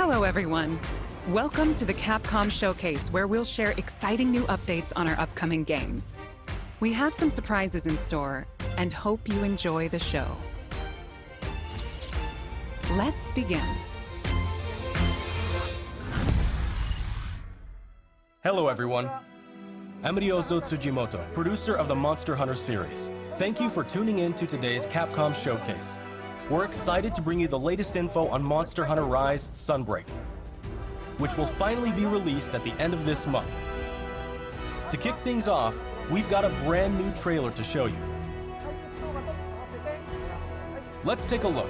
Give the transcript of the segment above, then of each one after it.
Hello everyone! Welcome to the Capcom Showcase, where we'll share exciting new updates on our upcoming games. We have some surprises in store, and hope you enjoy the show. Let's begin. Hello everyone. I'm Ryozo Tsujimoto, producer of the Monster Hunter series. Thank you for tuning in to today's Capcom Showcase. We're excited to bring you the latest info on Monster Hunter Rise Sunbreak, which will finally be released at the end of this month. To kick things off, we've got a brand new trailer to show you. Let's take a look.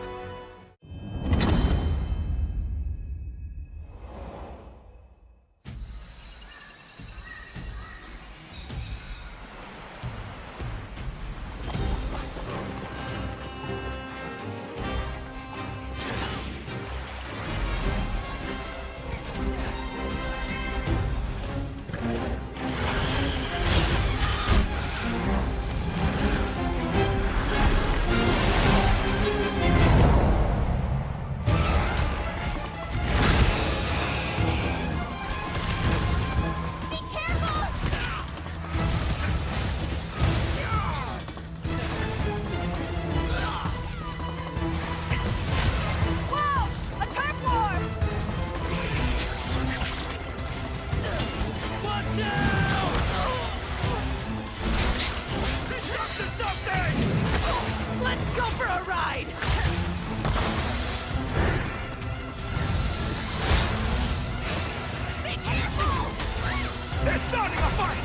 They're starting a fight!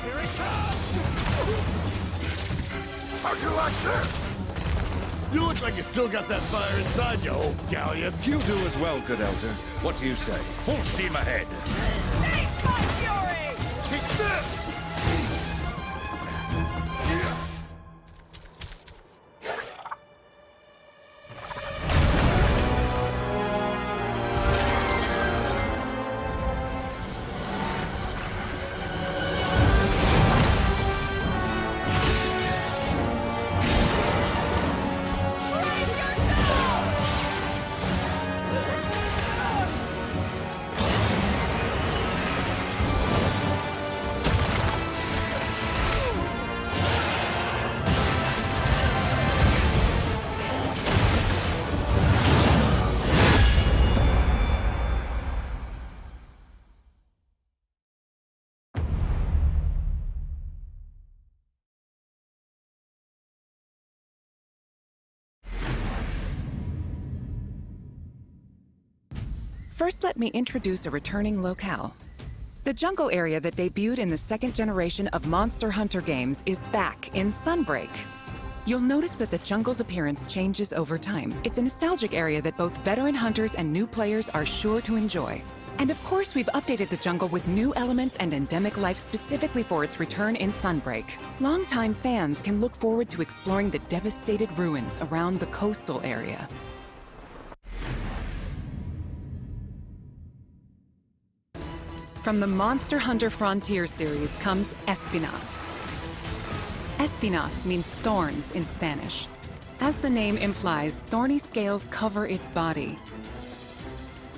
Here it comes! How'd you like this? You look like you still got that fire inside you, old Gallius. You do as well, good elder. What do you say? Full steam ahead. Taste my fury! Take this! First, let me introduce a returning locale. The jungle area that debuted in the second generation of Monster Hunter games is back in Sunbreak. You'll notice that the jungle's appearance changes over time. It's a nostalgic area that both veteran hunters and new players are sure to enjoy. And of course, we've updated the jungle with new elements and endemic life specifically for its return in Sunbreak. Longtime fans can look forward to exploring the devastated ruins around the coastal area. From the Monster Hunter Frontier series comes Espinas. Espinas means thorns in Spanish. As the name implies, thorny scales cover its body.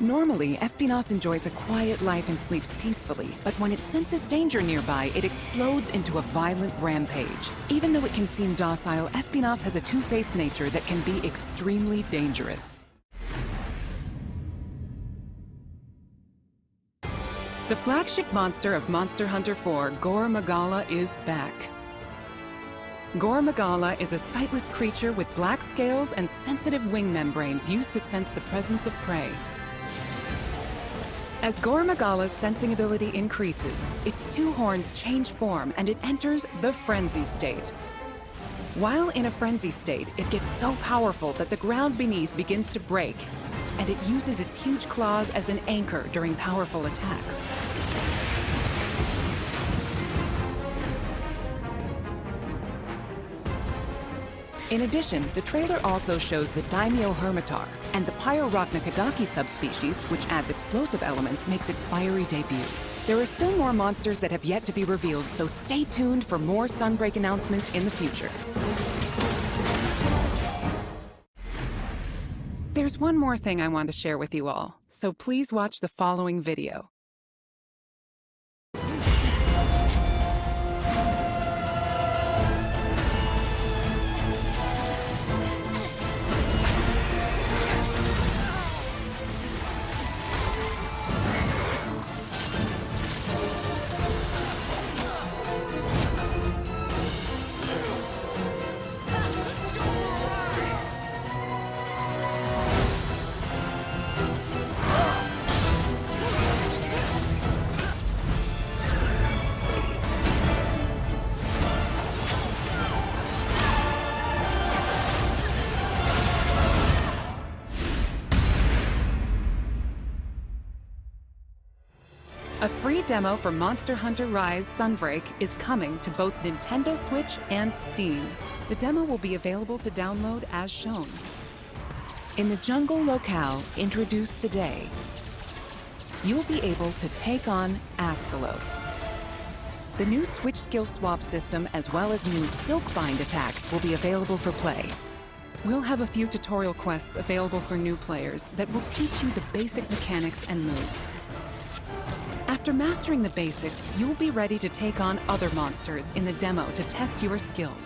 Normally, Espinas enjoys a quiet life and sleeps peacefully, but when it senses danger nearby, it explodes into a violent rampage. Even though it can seem docile, Espinas has a two-faced nature that can be extremely dangerous. The flagship monster of Monster Hunter 4, Gore Magala, is back. Gore Magala is a sightless creature with black scales and sensitive wing membranes used to sense the presence of prey. As Gore Magala's sensing ability increases, its two horns change form and it enters the frenzy state. While in a frenzy state, it gets so powerful that the ground beneath begins to break, and it uses its huge claws as an anchor during powerful attacks. In addition, the trailer also shows the Daimyo Hermitar, and the Pyrorachna subspecies, which adds explosive elements, makes its fiery debut. There are still more monsters that have yet to be revealed, so stay tuned for more Sunbreak announcements in the future. There's one more thing I want to share with you all, so please watch the following video. A free demo for Monster Hunter Rise Sunbreak is coming to both Nintendo Switch and Steam. The demo will be available to download as shown. In the jungle locale introduced today, you'll be able to take on Astalos. The new Switch skill swap system as well as new Silkbind attacks will be available for play. We'll have a few tutorial quests available for new players that will teach you the basic mechanics and moves. After mastering the basics, you'll be ready to take on other monsters in the demo to test your skills.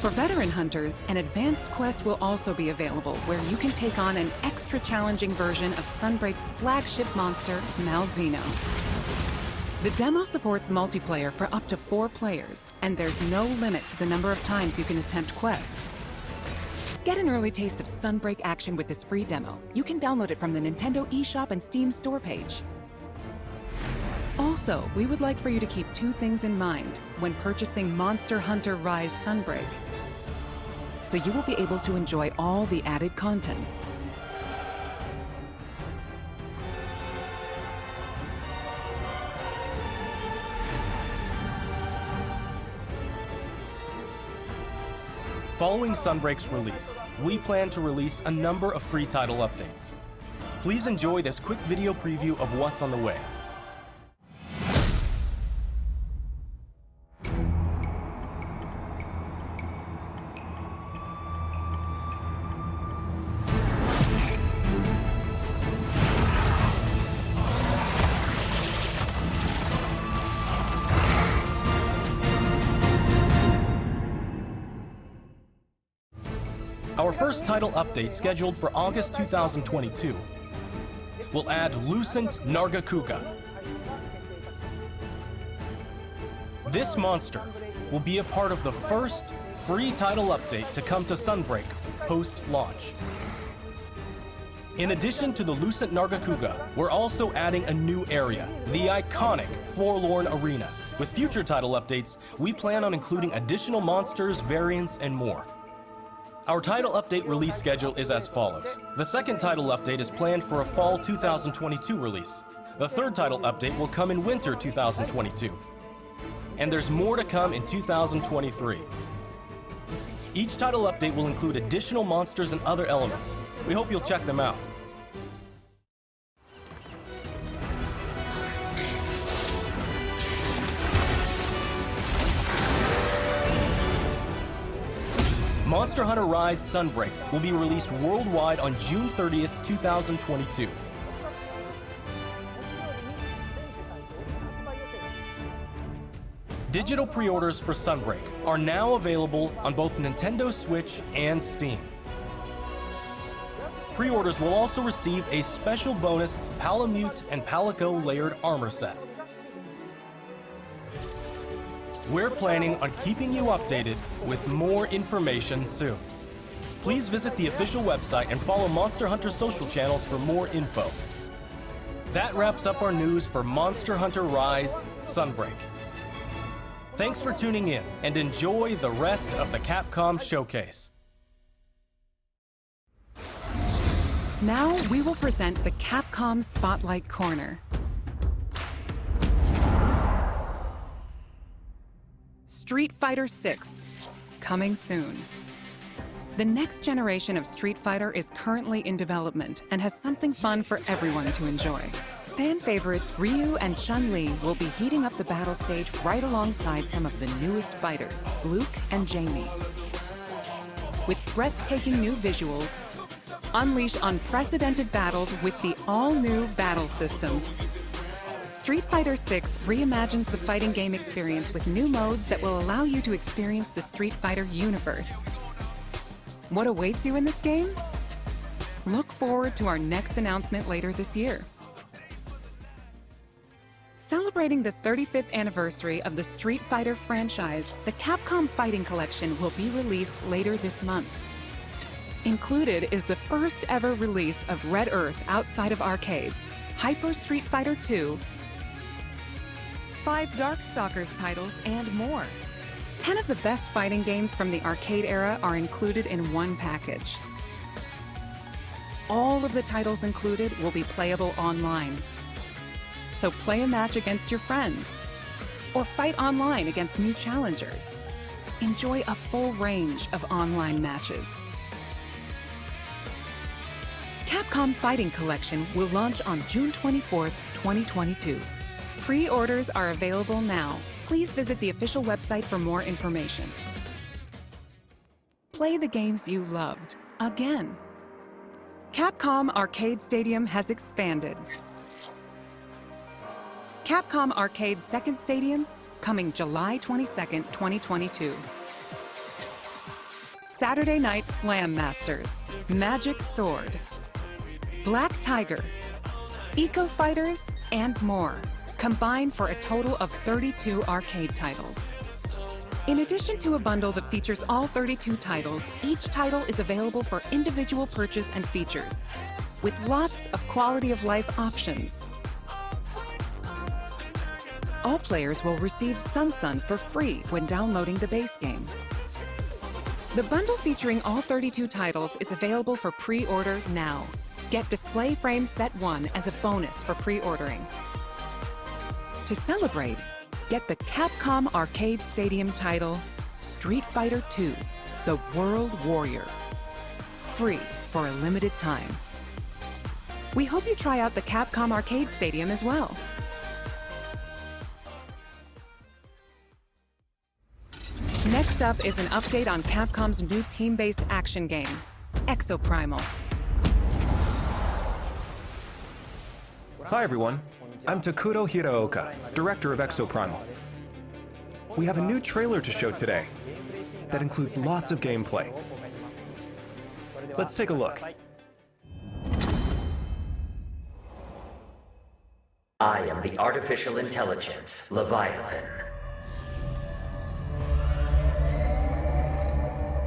For veteran hunters, an advanced quest will also be available where you can take on an extra challenging version of Sunbreak's flagship monster, Malzeno. The demo supports multiplayer for up to 4 players, and there's no limit to the number of times you can attempt quests. Get an early taste of Sunbreak action with this free demo. You can download it from the Nintendo eShop and Steam store page. Also, we would like for you to keep 2 things in mind when purchasing Monster Hunter Rise Sunbreak, so you will be able to enjoy all the added contents. Following Sunbreak's release, we plan to release a number of free title updates. Please enjoy this quick video preview of what's on the way. Our first title update, scheduled for August 2022, will add Lucent Nargacuga. This monster will be a part of the first free title update to come to Sunbreak post-launch. In addition to the Lucent Nargacuga, we're also adding a new area, the iconic Forlorn Arena. With future title updates, we plan on including additional monsters, variants, and more. Our title update release schedule is as follows. The second title update is planned for a fall 2022 release. The third title update will come in winter 2022. And there's more to come in 2023. Each title update will include additional monsters and other elements. We hope you'll check them out. Monster Hunter Rise Sunbreak will be released worldwide on June 30th, 2022. Digital pre-orders for Sunbreak are now available on both Nintendo Switch and Steam. Pre-orders will also receive a special bonus Palamute and Palico layered armor set. We're planning on keeping you updated with more information soon. Please visit the official website and follow Monster Hunter social channels for more info. That wraps up our news for Monster Hunter Rise Sunbreak. Thanks for tuning in, and enjoy the rest of the Capcom Showcase. Now we will present the Capcom Spotlight Corner. Street Fighter VI, coming soon. The next generation of Street Fighter is currently in development and has something fun for everyone to enjoy. Fan favorites Ryu and Chun-Li will be heating up the battle stage right alongside some of the newest fighters, Luke and Jamie. With breathtaking new visuals, Unleash unprecedented battles with the all-new battle system. Street Fighter VI reimagines the fighting game experience with new modes that will allow you to experience the Street Fighter universe. What awaits you in this game? Look forward to our next announcement later this year. Celebrating the 35th anniversary of the Street Fighter franchise, the Capcom Fighting Collection will be released later this month. Included is the first ever release of Red Earth outside of arcades, Hyper Street Fighter 2, 5 Darkstalkers titles, and more. 10 of the best fighting games from the arcade era are included in one package. All of the titles included will be playable online. So play a match against your friends, or fight online against new challengers. Enjoy a full range of online matches. Capcom Fighting Collection will launch on June 24th, 2022. Pre-orders are available now. Please visit the official website for more information. Play the games you loved again. Capcom Arcade Stadium has expanded. Capcom Arcade Second Stadium, coming July 22nd, 2022. Saturday Night Slam Masters, Magic Sword, Black Tiger, Eco Fighters, and more, combined for a total of 32 arcade titles. In addition to a bundle that features all 32 titles, each title is available for individual purchase and features, with lots of quality-of-life options. All players will receive Sun for free when downloading the base game. The bundle featuring all 32 titles is available for pre-order now. Get Display Frame Set 1 as a bonus for pre-ordering. To celebrate, get the Capcom Arcade Stadium title, Street Fighter II, The World Warrior. Free for a limited time. We hope you try out the Capcom Arcade Stadium as well. Next up is an update on Capcom's new team-based action game, EXOPRIMAL. Hi everyone, I'm Takuro Hiraoka, director of EXOPRIMAL. We have a new trailer to show today that includes lots of gameplay. Let's take a look. I am the artificial intelligence, Leviathan.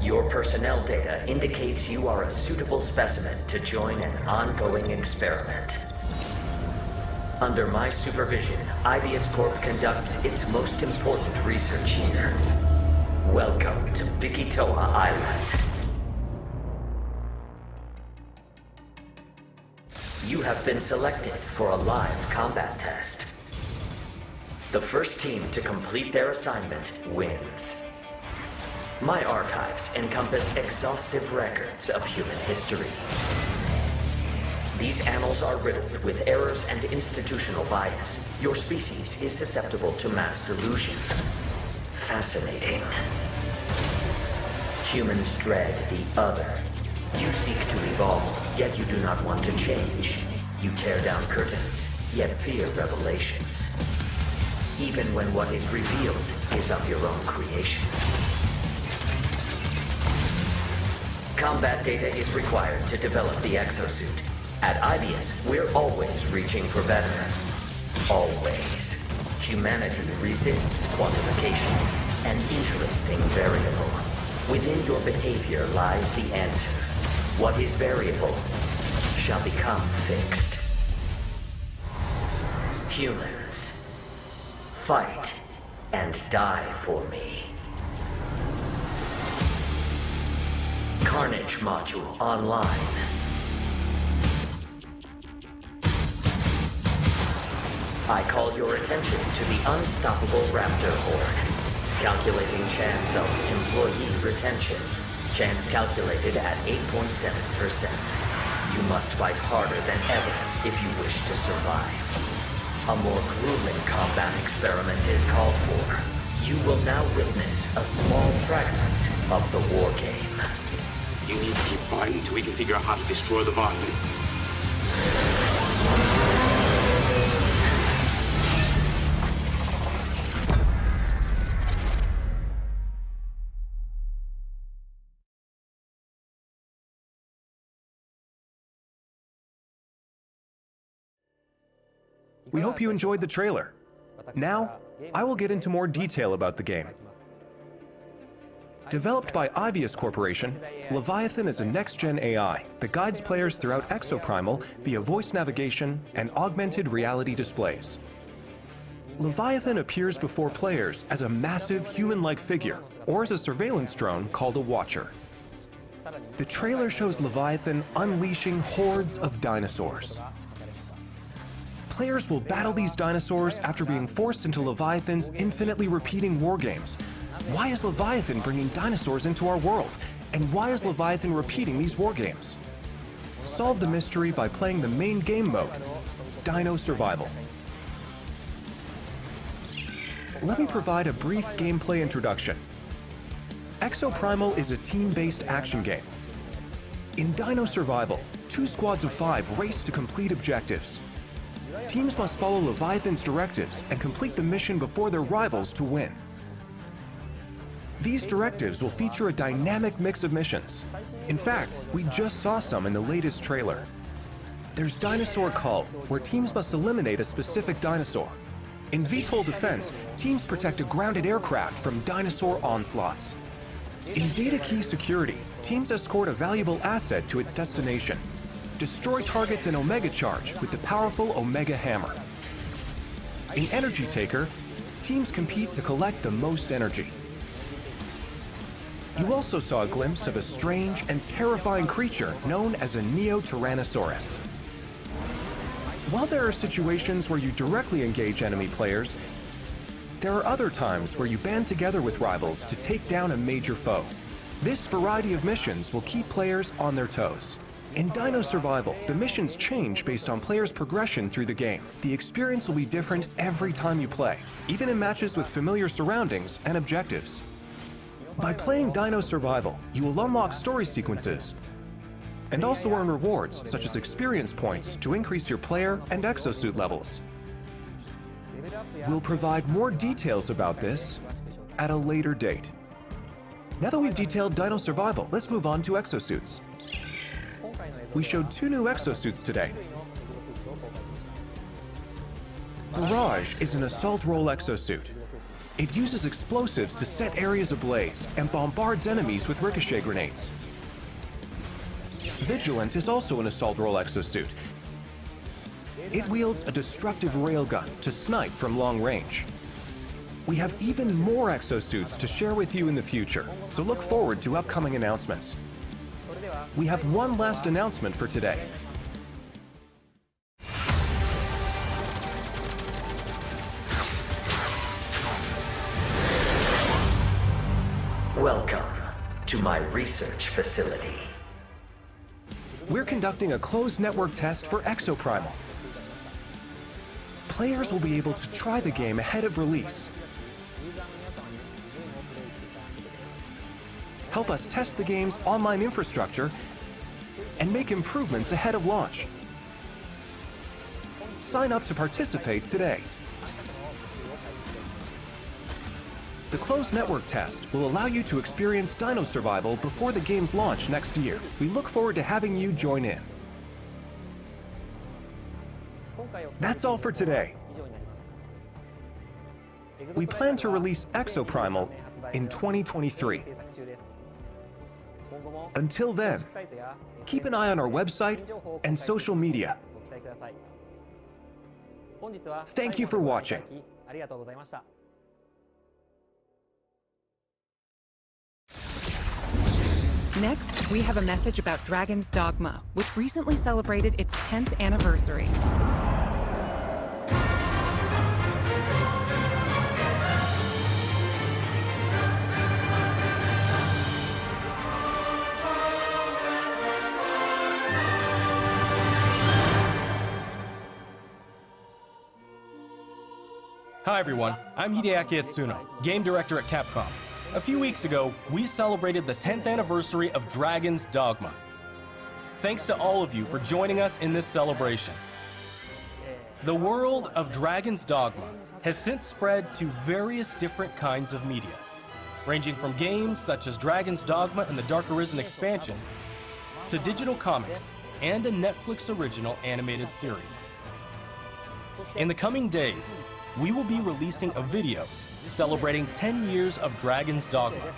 Your personnel data indicates you are a suitable specimen to join an ongoing experiment. Under my supervision, Ibius Corp conducts its most important research here. Welcome to Bikitoa Island. You have been selected for a live combat test. The first team to complete their assignment wins. My archives encompass exhaustive records of human history. These annals are riddled with errors and institutional bias. Your species is susceptible to mass delusion. Fascinating. Humans dread the other. You seek to evolve, yet you do not want to change. You tear down curtains, yet fear revelations. Even when what is revealed is of your own creation. Combat data is required to develop the exosuit. At Ibius, we're always reaching for better. Always. Humanity resists quantification, an interesting variable. Within your behavior lies the answer. What is variable shall become fixed. Humans, fight and die for me. Carnage module online. I call your attention to the unstoppable Raptor Horde. Calculating chance of employee retention. Chance calculated at 8.7%. You must fight harder than ever if you wish to survive. A more grueling combat experiment is called for. You will now witness a small fragment of the war game. You need to keep fighting until we can figure out how to destroy Leviathan. We hope you enjoyed the trailer. Now, I will get into more detail about the game. Developed by Ibius Corporation, Leviathan is a next-gen AI that guides players throughout EXOPRIMAL via voice navigation and augmented reality displays. Leviathan appears before players as a massive human-like figure, or as a surveillance drone called a Watcher. The trailer shows Leviathan unleashing hordes of dinosaurs. Players will battle these dinosaurs after being forced into Leviathan's infinitely repeating wargames. Why is Leviathan bringing dinosaurs into our world? And why is Leviathan repeating these wargames? Solve the mystery by playing the main game mode, Dino Survival. Let me provide a brief gameplay introduction. EXOPRIMAL is a team-based action game. In Dino Survival, 2 squads of 5 race to complete objectives. Teams must follow Leviathan's directives and complete the mission before their rivals to win. These directives will feature a dynamic mix of missions. In fact, we just saw some in the latest trailer. There's Dinosaur Cull, where teams must eliminate a specific dinosaur. In VTOL Defense, teams protect a grounded aircraft from dinosaur onslaughts. In Data Key Security, teams escort a valuable asset to its destination. Destroy targets in Omega Charge with the powerful Omega Hammer. In Energy Taker, teams compete to collect the most energy. You also saw a glimpse of a strange and terrifying creature known as a Neo-Tyrannosaurus. While there are situations where you directly engage enemy players, there are other times where you band together with rivals to take down a major foe. This variety of missions will keep players on their toes. In Dino Survival, the missions change based on players' progression through the game. The experience will be different every time you play, even in matches with familiar surroundings and objectives. By playing Dino Survival, you will unlock story sequences and also earn rewards such as experience points to increase your player and exosuit levels. We'll provide more details about this at a later date. Now that we've detailed Dino Survival, let's move on to exosuits. We showed 2 new exosuits today. Barrage is an assault role exosuit. It uses explosives to set areas ablaze and bombards enemies with ricochet grenades. Vigilant is also an assault role exosuit. It wields a destructive railgun to snipe from long range. We have even more exosuits to share with you in the future, so look forward to upcoming announcements. We have one last announcement for today. Welcome to my research facility. We're conducting a closed network test for EXOPRIMAL. Players will be able to try the game ahead of release. Help us test the game's online infrastructure and make improvements ahead of launch. Sign up to participate today. The closed network test will allow you to experience Dino Survival before the game's launch next year. We look forward to having you join in. That's all for today. We plan to release EXOPRIMAL in 2023. Until then, keep an eye on our website and social media. Thank you for watching. Next, we have a message about Dragon's Dogma, which recently celebrated its 10th anniversary. Hi everyone, I'm Hideaki Itsuno, game director at Capcom. A few weeks ago, we celebrated the 10th anniversary of Dragon's Dogma. Thanks to all of you for joining us in this celebration. The world of Dragon's Dogma has since spread to various different kinds of media, ranging from games such as Dragon's Dogma and the Dark Arisen expansion, to digital comics and a Netflix original animated series. In the coming days, we will be releasing a video celebrating 10 years of Dragon's Dogma,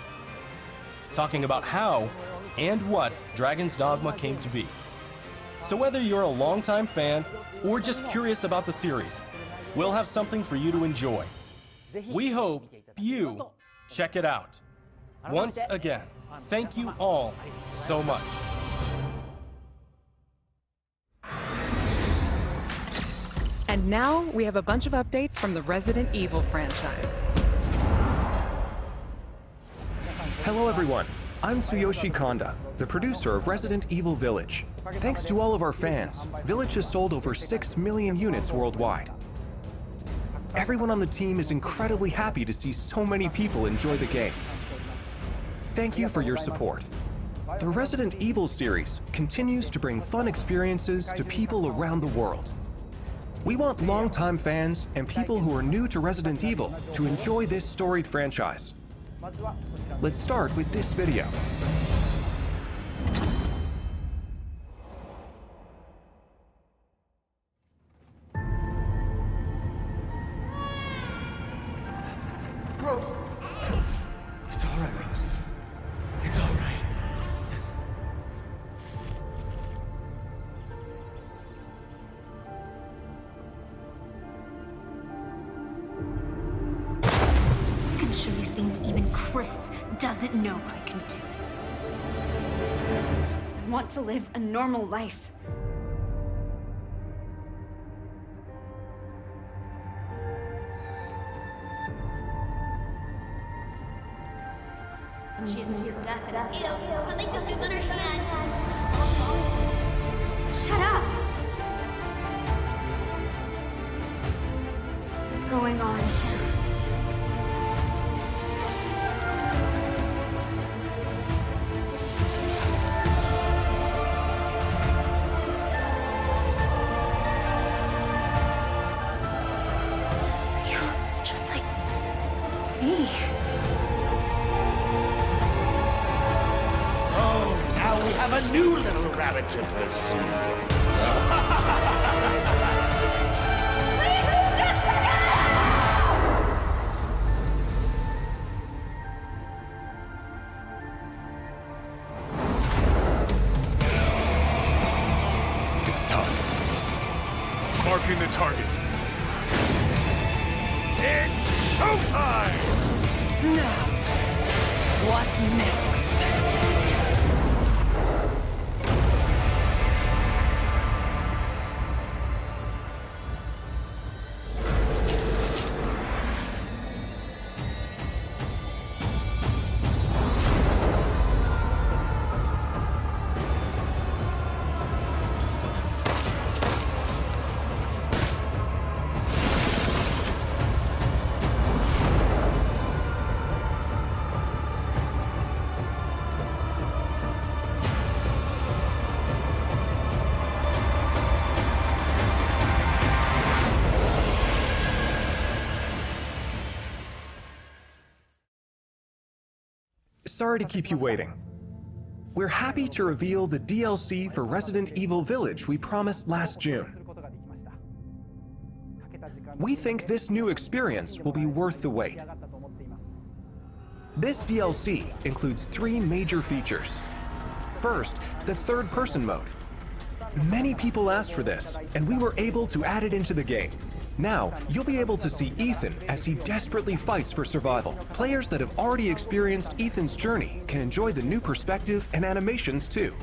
talking about how and what Dragon's Dogma came to be. So whether you're a longtime fan or just curious about the series, we'll have something for you to enjoy. We hope you check it out. Once again, thank you all so much. And now we have a bunch of updates from the Resident Evil franchise. Hello everyone, I'm Tsuyoshi Kanda, the producer of Resident Evil Village. Thanks to all of our fans, Village has sold over 6 million units worldwide. Everyone on the team is incredibly happy to see so many people enjoy the game. Thank you for your support. The Resident Evil series continues to bring fun experiences to people around the world. We want longtime fans and people who are new to Resident Evil to enjoy this storied franchise. Let's start with this video. Rose! It's all right, Rose. It's all right. I can show you things even Chris doesn't know I can do. I want to live a normal life. She's near death and ew, something just moved on her hand. Shut up! What's going on here? You look just like me. Now we have a new little rabbit to pursue. It's time. Marking the target. It's showtime! Now, what next? Sorry to keep you waiting. We're happy to reveal the DLC for Resident Evil Village we promised last June. We think this new experience will be worth the wait. This DLC includes 3 major features. First, the third-person mode. Many people asked for this, and we were able to add it into the game. Now, you'll be able to see Ethan as he desperately fights for survival. Players that have already experienced Ethan's journey can enjoy the new perspective and animations too.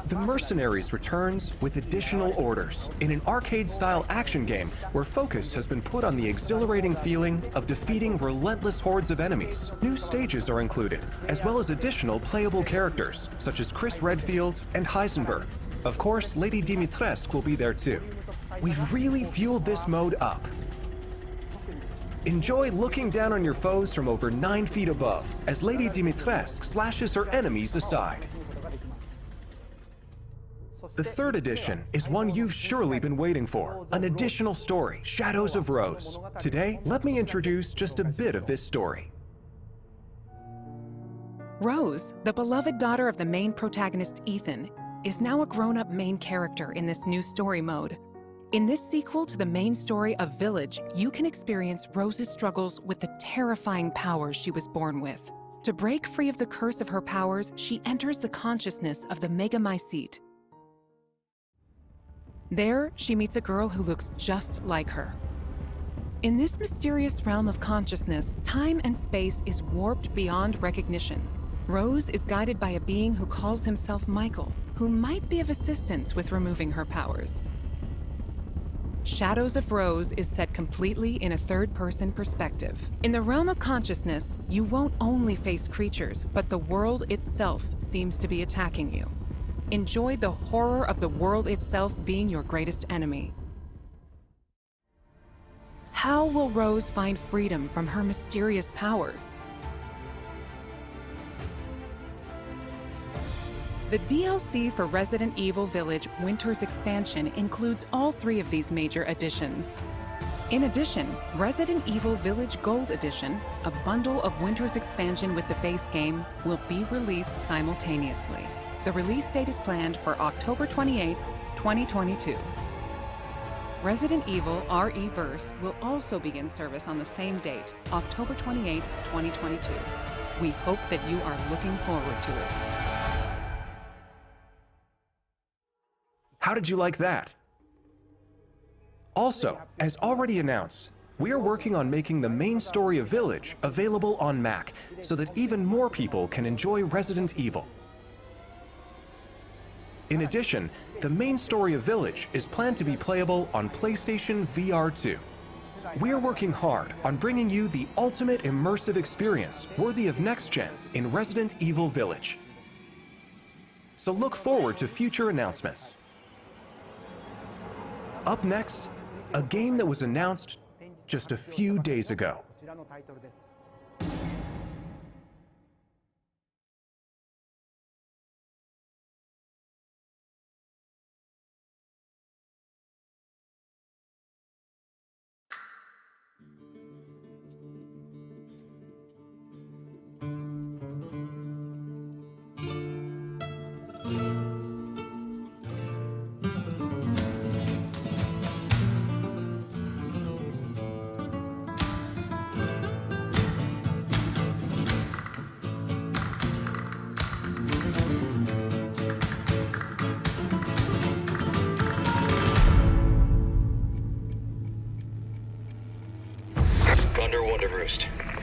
The Mercenaries returns with additional orders in an arcade-style action game where focus has been put on the exhilarating feeling of defeating relentless hordes of enemies. New stages are included, as well as additional playable characters, such as Chris Redfield and Heisenberg. Of course, Lady Dimitrescu will be there too. We've really fueled this mode up. Enjoy looking down on your foes from over 9 feet above as Lady Dimitrescu slashes her enemies aside. The third edition is one you've surely been waiting for, an additional story, Shadows of Rose. Today, let me introduce just a bit of this story. Rose, the beloved daughter of the main protagonist Ethan, is now a grown-up main character in this new story mode. In this sequel to the main story of Village, you can experience Rose's struggles with the terrifying powers she was born with. To break free of the curse of her powers, she enters the consciousness of the Megamycete. There, she meets a girl who looks just like her. In this mysterious realm of consciousness, time and space is warped beyond recognition. Rose is guided by a being who calls himself Michael, who might be of assistance with removing her powers. Shadows of Rose is set completely in a third-person perspective. In the realm of consciousness, you won't only face creatures, but the world itself seems to be attacking you. Enjoy the horror of the world itself being your greatest enemy. How will Rose find freedom from her mysterious powers? The DLC for Resident Evil Village Winter's Expansion includes all 3 of these major additions. In addition, Resident Evil Village Gold Edition, a bundle of Winter's Expansion with the base game, will be released simultaneously. The release date is planned for October 28, 2022. Resident Evil RE-Verse will also begin service on the same date, October 28, 2022. We hope that you are looking forward to it. How did you like that? Also, as already announced, we are working on making the main story of Village available on Mac so that even more people can enjoy Resident Evil. In addition, the main story of Village is planned to be playable on PlayStation VR 2. We're working hard on bringing you the ultimate immersive experience worthy of next-gen in Resident Evil Village. So look forward to future announcements. Up next, a game that was announced just a few days ago.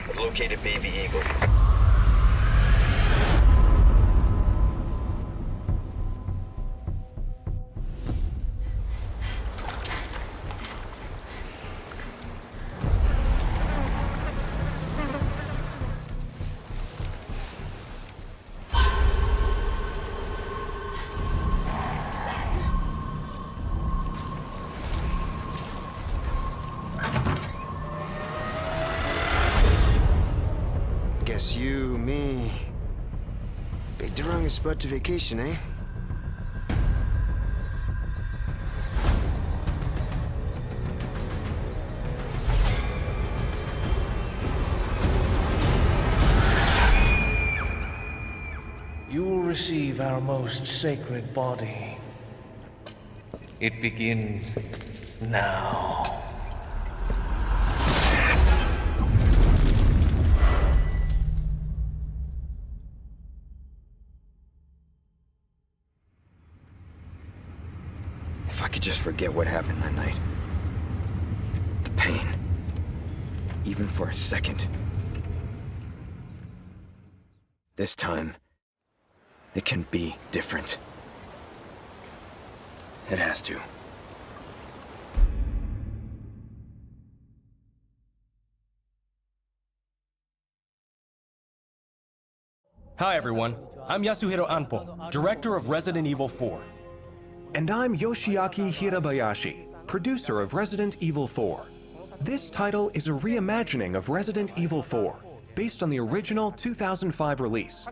I've located Baby Eagle. You, me. Picked the wrongest spot to vacation, eh? You will receive our most sacred body. It begins now. If I could just forget what happened that night. The pain. Even for a second. This time, it can be different. It has to. Hi everyone, I'm Yasuhiro Anpo, director of Resident Evil 4. And I'm Yoshiaki Hirabayashi, producer of Resident Evil 4. This title is a reimagining of Resident Evil 4, based on the original 2005 release.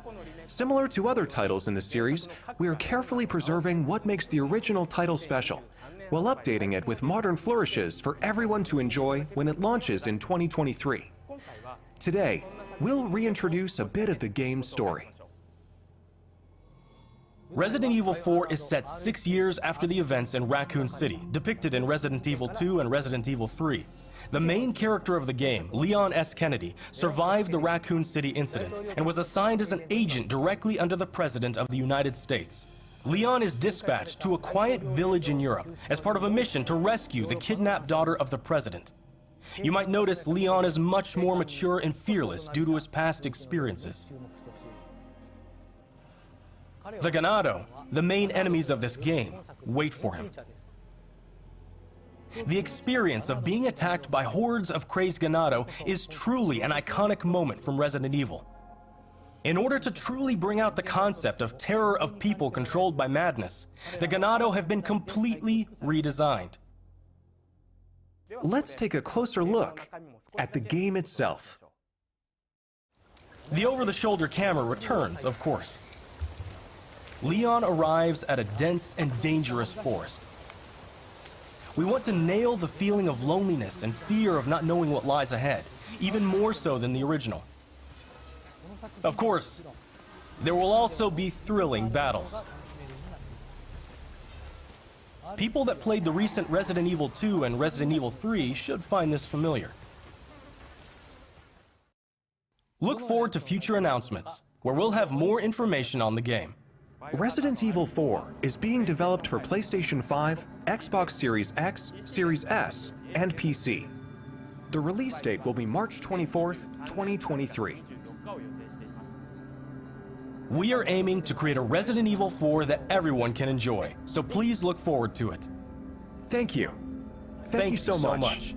Similar to other titles in the series, we are carefully preserving what makes the original title special, while updating it with modern flourishes for everyone to enjoy when it launches in 2023. Today, we'll reintroduce a bit of the game's story. Resident Evil 4 is set 6 years after the events in Raccoon City, depicted in Resident Evil 2 and Resident Evil 3. The main character of the game, Leon S. Kennedy, survived the Raccoon City incident and was assigned as an agent directly under the President of the United States. Leon is dispatched to a quiet village in Europe as part of a mission to rescue the kidnapped daughter of the President. You might notice Leon is much more mature and fearless due to his past experiences. The Ganado, the main enemies of this game, wait for him. The experience of being attacked by hordes of crazed Ganado is truly an iconic moment from Resident Evil. In order to truly bring out the concept of terror of people controlled by madness, the Ganado have been completely redesigned. Let's take a closer look at the game itself. The over-the-shoulder camera returns, of course. Leon arrives at a dense and dangerous forest. We want to nail the feeling of loneliness and fear of not knowing what lies ahead, even more so than the original. Of course, there will also be thrilling battles. People that played the recent Resident Evil 2 and Resident Evil 3 should find this familiar. Look forward to future announcements, where we'll have more information on the game. Resident Evil 4 is being developed for PlayStation 5, Xbox Series X, Series S, and PC. The release date will be March 24th, 2023. We are aiming to create a Resident Evil 4 that everyone can enjoy, so please look forward to it. Thank you. Thank you so much.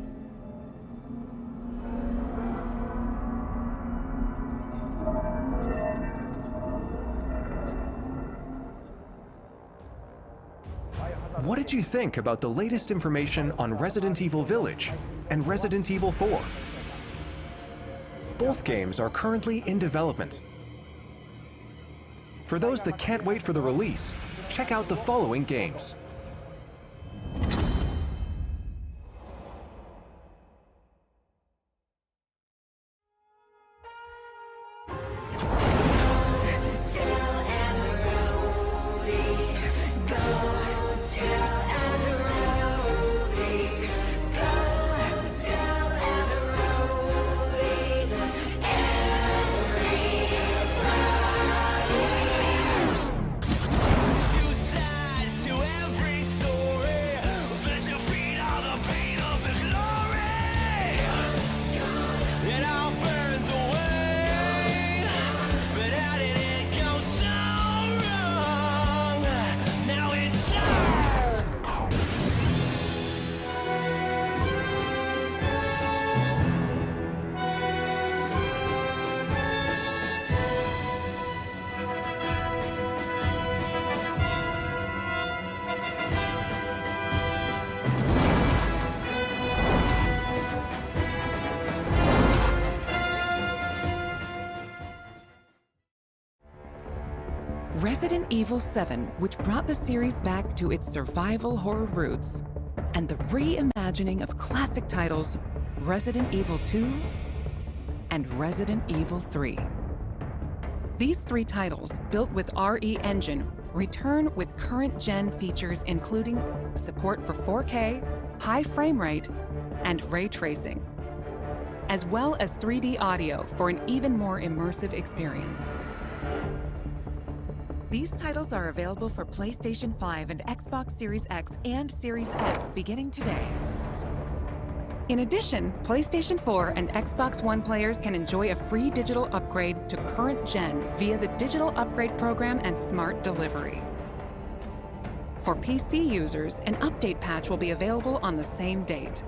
What did you think about the latest information on Resident Evil Village and Resident Evil 4? Both games are currently in development. For those that can't wait for the release, check out the following games. Resident Evil 7, which brought the series back to its survival horror roots, and the reimagining of classic titles Resident Evil 2 and Resident Evil 3. These three titles, built with RE Engine, return with current-gen features including support for 4K, high frame rate, and ray tracing, as well as 3D audio for an even more immersive experience. These titles are available for PlayStation 5 and Xbox Series X and Series S beginning today. In addition, PlayStation 4 and Xbox One players can enjoy a free digital upgrade to current gen via the Digital Upgrade Program and Smart Delivery. For PC users, an update patch will be available on the same date.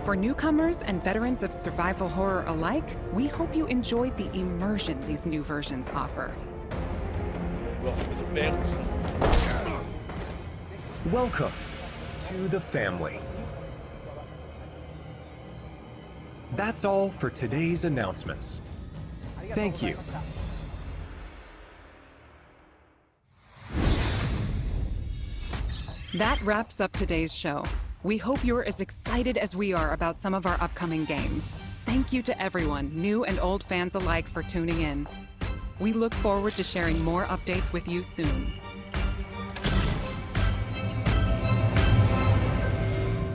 For newcomers and veterans of survival horror alike, we hope you enjoyed the immersion these new versions offer. Welcome to the family. That's all for today's announcements. Thank you. That wraps up today's show. We hope you're as excited as we are about some of our upcoming games. Thank you to everyone, new and old fans alike, for tuning in. We look forward to sharing more updates with you soon.